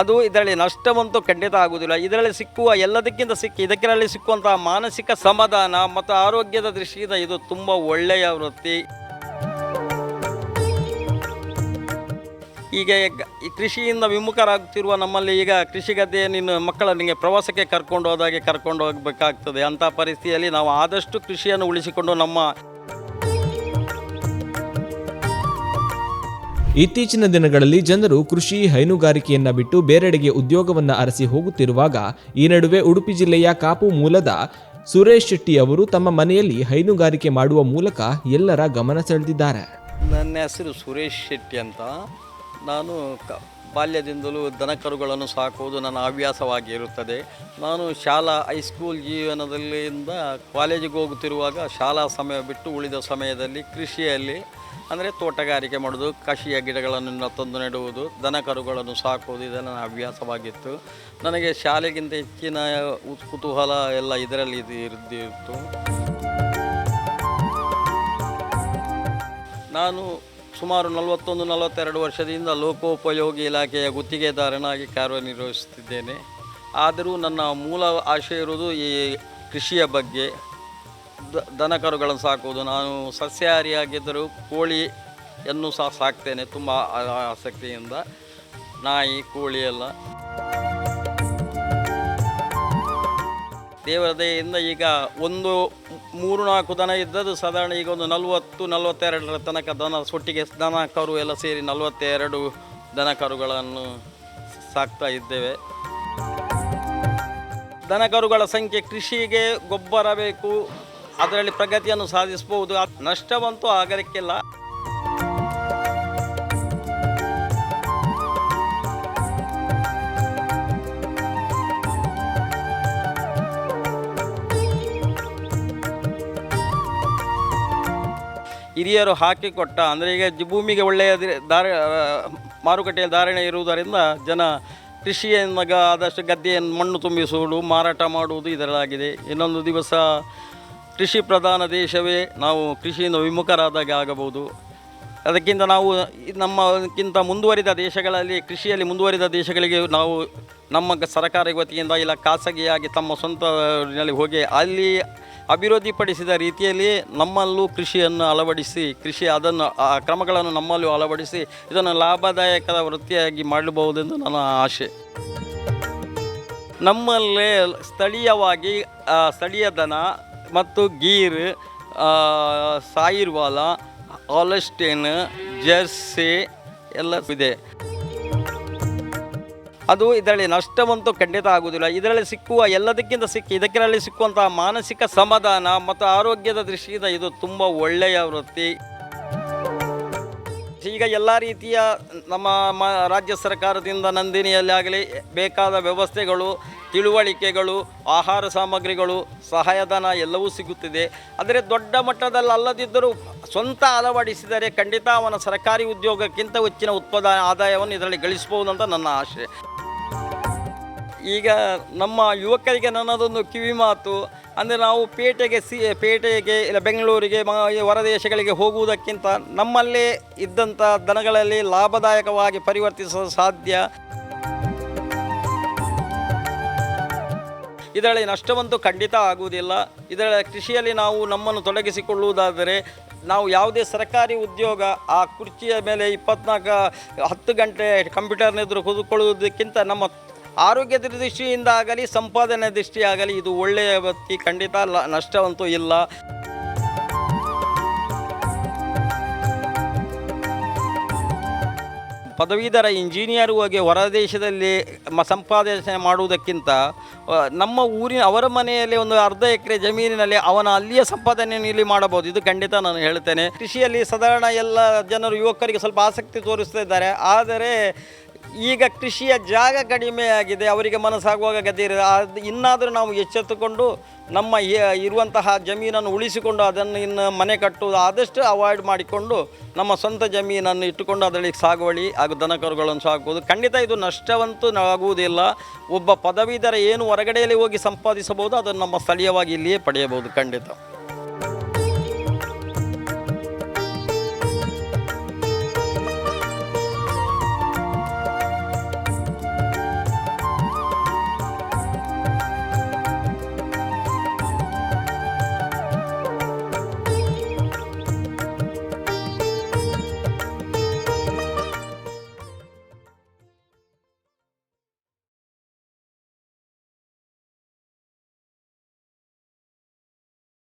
ಅದು ಇದರಲ್ಲಿ ನಷ್ಟವಂತೂ ಖಂಡಿತ ಆಗುವುದಿಲ್ಲ. ಇದರಲ್ಲಿ ಸಿಕ್ಕುವ ಎಲ್ಲದಕ್ಕಿಂತ ಇದರಲ್ಲಿ ಸಿಕ್ಕುವಂತಹ ಮಾನಸಿಕ ಸಮಾಧಾನ ಮತ್ತು ಆರೋಗ್ಯದ ದೃಷ್ಟಿಯಿಂದ ಇದು ತುಂಬ ಒಳ್ಳೆಯ ವೃತ್ತಿ. ಈಗ ಈ ಕೃಷಿಯಿಂದ ವಿಮುಖರಾಗುತ್ತಿರುವ ನಮ್ಮಲ್ಲಿ ಈಗ ಕೃಷಿ ಗದ್ದೆ ಮಕ್ಕಳನಿಗೆ ಪ್ರವಾಸಕ್ಕೆ ಕರ್ಕೊಂಡು ಹೋದಾಗೆ ಕರ್ಕೊಂಡು ಹೋಗಬೇಕಾಗ್ತದೆ. ಅಂಥ ಪರಿಸ್ಥಿತಿಯಲ್ಲಿ ನಾವು ಆದಷ್ಟು ಕೃಷಿಯನ್ನು ಉಳಿಸಿಕೊಂಡು ಇತ್ತೀಚಿನ ದಿನಗಳಲ್ಲಿ ಜನರು ಕೃಷಿ ಹೈನುಗಾರಿಕೆಯನ್ನ ಬಿಟ್ಟು ಬೇರೆಡೆಗೆ ಉದ್ಯೋಗವನ್ನ ಅರಸಿ ಹೋಗುತ್ತಿರುವಾಗ ಈ ನಡುವೆ ಉಡುಪಿ ಜಿಲ್ಲೆಯ ಕಾಪು ಮೂಲದ ಸುರೇಶ್ ಶೆಟ್ಟಿ ಅವರು ತಮ್ಮ ಮನೆಯಲ್ಲಿ ಹೈನುಗಾರಿಕೆ ಮಾಡುವ ಮೂಲಕ ಎಲ್ಲರ ಗಮನ ಸೆಳೆದಿದ್ದಾರೆ. ನನ್ನ ಹೆಸರು ಸುರೇಶ್ ಶೆಟ್ಟಿ ಅಂತ. ನಾನು ಬಾಲ್ಯದಿಂದಲೂ ದನಕರುಗಳನ್ನು ಸಾಕುವುದು ನನ್ನ ಹವ್ಯಾಸವಾಗಿ ಇರುತ್ತದೆ. ನಾನು ಶಾಲಾ ಹೈಸ್ಕೂಲ್ ಜೀವನದಲ್ಲಿಂದ ಕಾಲೇಜಿಗೆ ಹೋಗುತ್ತಿರುವಾಗ ಶಾಲಾ ಸಮಯ ಬಿಟ್ಟು ಉಳಿದ ಸಮಯದಲ್ಲಿ ಕೃಷಿಯಲ್ಲಿ ಅಂದರೆ ತೋಟಗಾರಿಕೆ ಮಾಡೋದು, ಕಷಿಯ ಗಿಡಗಳನ್ನು ತಂದು ನೆಡುವುದು, ದನಕರುಗಳನ್ನು ಸಾಕುವುದು ಇದು ನನ್ನ ಹವ್ಯಾಸವಾಗಿತ್ತು. ನನಗೆ ಶಾಲೆಗಿಂತ ಹೆಚ್ಚಿನ ಕುತೂಹಲ ಎಲ್ಲ ಇದರಲ್ಲಿ ಇರ್ದಿತ್ತು. ನಾನು ಸುಮಾರು 41-42 ವರ್ಷದಿಂದ ಲೋಕೋಪಯೋಗಿ ಇಲಾಖೆಯ ಗುತ್ತಿಗೆದಾರನಾಗಿ ಕಾರ್ಯನಿರ್ವಹಿಸುತ್ತಿದ್ದೇನೆ. ಆದರೂ ನನ್ನ ಮೂಲ ಆಶಯ ಇರುವುದು ಈ ಕೃಷಿಯ ಬಗ್ಗೆ, ದನಕರುಗಳನ್ನು ಸಾಕುವುದು. ನಾನು ಸಸ್ಯಾಹಾರಿಯಾಗಿದ್ದರೂ ಕೋಳಿಯನ್ನು ಸಹ ಸಾಕ್ತೇನೆ ತುಂಬ ಆಸಕ್ತಿಯಿಂದ. ನಾಯಿ, ಕೋಳಿ ಎಲ್ಲ. ದೇವರ ದಯೆಯಿಂದ ಈಗ ಒಂದು 3-4 ದನ ಇದ್ದದ್ದು ಸಾಧಾರಣ ಈಗ ಒಂದು 40-42 ತನಕ ಒಟ್ಟಿಗೆ ದನ ಕರು ಎಲ್ಲ ಸೇರಿ 42 ದನಕರುಗಳನ್ನು ಸಾಕ್ತಾ ಇದ್ದೇವೆ. ದನಕರುಗಳ ಸಂಖ್ಯೆ ಕೃಷಿಗೆ ಗೊಬ್ಬರ ಬೇಕು, ಅದರಲ್ಲಿ ಪ್ರಗತಿಯನ್ನು ಸಾಧಿಸಬಹುದು. ನಷ್ಟವಂತೂ ಆಗಲಿಕ್ಕಿಲ್ಲ. ಹಿರಿಯರು ಹಾಕಿಕೊಟ್ಟ ಅಂದರೆ ಈಗ ಭೂಮಿಗೆ ಒಳ್ಳೆಯ ಮಾರುಕಟ್ಟೆಯಲ್ಲಿ ಧಾರಣೆ ಇರುವುದರಿಂದ ಜನ ಕೃಷಿಯನ್ನು ಆದಷ್ಟು ಗದ್ದೆಯನ್ನು ಮಣ್ಣು ತುಂಬಿಸುವುದು, ಮಾರಾಟ ಮಾಡುವುದು ಇದರಲ್ಲಾಗಿದೆ. ಇನ್ನೊಂದು ದಿವಸ ಕೃಷಿ ಪ್ರಧಾನ ದೇಶವೇ ನಾವು ಕೃಷಿಯಿಂದ ವಿಮುಖರಾದಾಗ ಆಗಬಹುದು. ಅದಕ್ಕಿಂತ ನಾವು ನಮ್ಮಕ್ಕಿಂತ ಮುಂದುವರಿದ ದೇಶಗಳಲ್ಲಿ ಕೃಷಿಯಲ್ಲಿ ಮುಂದುವರಿದ ದೇಶಗಳಿಗೆ ನಾವು ನಮ್ಮ ಸರ್ಕಾರ ವತಿಯಿಂದ ಇಲ್ಲ ಖಾಸಗಿಯಾಗಿ ತಮ್ಮ ಸ್ವಂತನಲ್ಲಿ ಹೋಗಿ ಅಲ್ಲಿ ಅಭಿವೃದ್ಧಿಪಡಿಸಿದ ರೀತಿಯಲ್ಲಿ ನಮ್ಮಲ್ಲೂ ಕೃಷಿಯನ್ನು ಅಳವಡಿಸಿ ಅದನ್ನು ಆ ಕ್ರಮಗಳನ್ನು ನಮ್ಮಲ್ಲೂ ಅಳವಡಿಸಿ ಇದನ್ನು ಲಾಭದಾಯಕ ವೃತ್ತಿಯಾಗಿ ಮಾಡಬಹುದೆಂದು ನನ್ನ ಆಶೆ. ನಮ್ಮಲ್ಲೇ ಸ್ಥಳೀಯವಾಗಿ ಸ್ಥಳೀಯ ದನ ಮತ್ತು ಗೀರ್, ಸಾಯಿರ್ವಾಲ, ಹಾಲಸ್ಟೈನ್, ಜರ್ಸಿ ಎಲ್ಲ ಇದೆ. ಅದು ಇದರಲ್ಲಿ ನಷ್ಟವಂತೂ ಖಂಡಿತ ಆಗುವುದಿಲ್ಲ. ಇದರಲ್ಲಿ ಸಿಕ್ಕುವ ಎಲ್ಲದಕ್ಕಿಂತ ಇದರಲ್ಲಿ ಸಿಕ್ಕುವಂತಹ ಮಾನಸಿಕ ಸಮಾಧಾನ ಮತ್ತು ಆರೋಗ್ಯದ ದೃಷ್ಟಿಯಿಂದ ಇದು ತುಂಬ ಒಳ್ಳೆಯ ವೃತ್ತಿ. ಈಗ ಎಲ್ಲ ರೀತಿಯ ನಮ್ಮ ರಾಜ್ಯ ಸರ್ಕಾರದಿಂದ ನಂದಿನಿಯಲ್ಲಿ ಆಗಲಿ ಬೇಕಾದ ವ್ಯವಸ್ಥೆಗಳು, ತಿಳುವಳಿಕೆಗಳು, ಆಹಾರ ಸಾಮಗ್ರಿಗಳು, ಸಹಾಯಧನ ಎಲ್ಲವೂ ಸಿಗುತ್ತಿದೆ. ಆದರೆ ದೊಡ್ಡ ಮಟ್ಟದಲ್ಲಿ ಅಲ್ಲದಿದ್ದರೂ ಸ್ವಂತ ಅಳವಡಿಸಿದರೆ ಖಂಡಿತ ಅವನ ಸರ್ಕಾರಿ ಉದ್ಯೋಗಕ್ಕಿಂತ ಹೆಚ್ಚಿನ ಆದಾಯವನ್ನು ಇದರಲ್ಲಿ ಗಳಿಸಬಹುದು ಅಂತ ನನ್ನ ಆಶೆ. ಈಗ ನಮ್ಮ ಯುವಕರಿಗೆ ನನ್ನದೊಂದು ಕಿವಿ ಮಾತು ಅಂದರೆ ನಾವು ಪೇಟೆಗೆ ಇಲ್ಲ ಬೆಂಗಳೂರಿಗೆ ಹೊರದೇಶಗಳಿಗೆ ಹೋಗುವುದಕ್ಕಿಂತ ನಮ್ಮಲ್ಲೇ ಇದ್ದಂಥ ದನಗಳಲ್ಲಿ ಲಾಭದಾಯಕವಾಗಿ ಪರಿವರ್ತಿಸಲು ಸಾಧ್ಯ. ಇದರಲ್ಲಿ ನಷ್ಟವಂತೂ ಖಂಡಿತ ಆಗುವುದಿಲ್ಲ. ಇದರ ಕೃಷಿಯಲ್ಲಿ ನಾವು ನಮ್ಮನ್ನು ತೊಡಗಿಸಿಕೊಳ್ಳುವುದಾದರೆ ನಾವು ಯಾವುದೇ ಸರ್ಕಾರಿ ಉದ್ಯೋಗ ಆ ಕುರ್ಚಿಯ ಮೇಲೆ 10 ಗಂಟೆ ಕಂಪ್ಯೂಟರ್ನೆದುರು ಕೂತ್ಕೊಳ್ಳುವುದಕ್ಕಿಂತ ನಮ್ಮ ಆರೋಗ್ಯದ ದೃಷ್ಟಿಯಿಂದ ಆಗಲಿ ಸಂಪಾದನೆ ದೃಷ್ಟಿಯಾಗಲಿ ಇದು ಒಳ್ಳೆಯ ವೃತ್ತಿ, ಖಂಡಿತ ನಷ್ಟವಂತೂ ಇಲ್ಲ. ಪದವೀಧರ ಇಂಜಿನಿಯರ್ ಹೋಗಿ ಹೊರದೇಶದಲ್ಲಿ ಸಂಪಾದನೆ ಮಾಡುವುದಕ್ಕಿಂತ ನಮ್ಮ ಅವರ ಮನೆಯಲ್ಲಿ ಒಂದು ಅರ್ಧ ಎಕರೆ ಜಮೀನಿನಲ್ಲಿ ಅಲ್ಲಿಯ ಸಂಪಾದನೆಯನ್ನು ಇಲ್ಲಿ ಮಾಡಬಹುದು. ಇದು ಖಂಡಿತ ನಾನು ಹೇಳ್ತೇನೆ. ಕೃಷಿಯಲ್ಲಿ ಸಾಧಾರಣ ಎಲ್ಲ ಜನರು ಯುವಕರಿಗೆ ಸ್ವಲ್ಪ ಆಸಕ್ತಿ ತೋರಿಸ್ತಾ ಇದ್ದಾರೆ. ಆದರೆ ಈಗ ಕೃಷಿಯ ಜಾಗ ಕಡಿಮೆ ಆಗಿದೆ, ಅವರಿಗೆ ಮನಸ್ಸಾಗುವಾಗ ಗದ್ದೆ ಇರೋದು. ಇನ್ನಾದರೂ ನಾವು ಎಚ್ಚೆತ್ತುಕೊಂಡು ನಮ್ಮ ಇರುವಂತಹ ಜಮೀನನ್ನು ಉಳಿಸಿಕೊಂಡು ಅದನ್ನು ಇನ್ನು ಮನೆ ಕಟ್ಟುವುದು ಆದಷ್ಟು ಅವಾಯ್ಡ್ ಮಾಡಿಕೊಂಡು ನಮ್ಮ ಸ್ವಂತ ಜಮೀನನ್ನು ಇಟ್ಟುಕೊಂಡು ಅದರಲ್ಲಿ ಸಾಗುವಳಿ ಹಾಗೂ ದನಕರುಗಳನ್ನು ಸಾಕುವುದು. ಖಂಡಿತ ಇದು ನಷ್ಟವಂತೂ ಆಗುವುದಿಲ್ಲ. ಒಬ್ಬ ಪದವೀಧರ ಏನು ಹೊರಗಡೆಯಲ್ಲಿ ಹೋಗಿ ಸಂಪಾದಿಸಬಹುದು ಅದನ್ನು ನಮ್ಮ ಸ್ಥಳೀಯವಾಗಿ ಇಲ್ಲಿಯೇ ಪಡೆಯಬಹುದು ಖಂಡಿತ.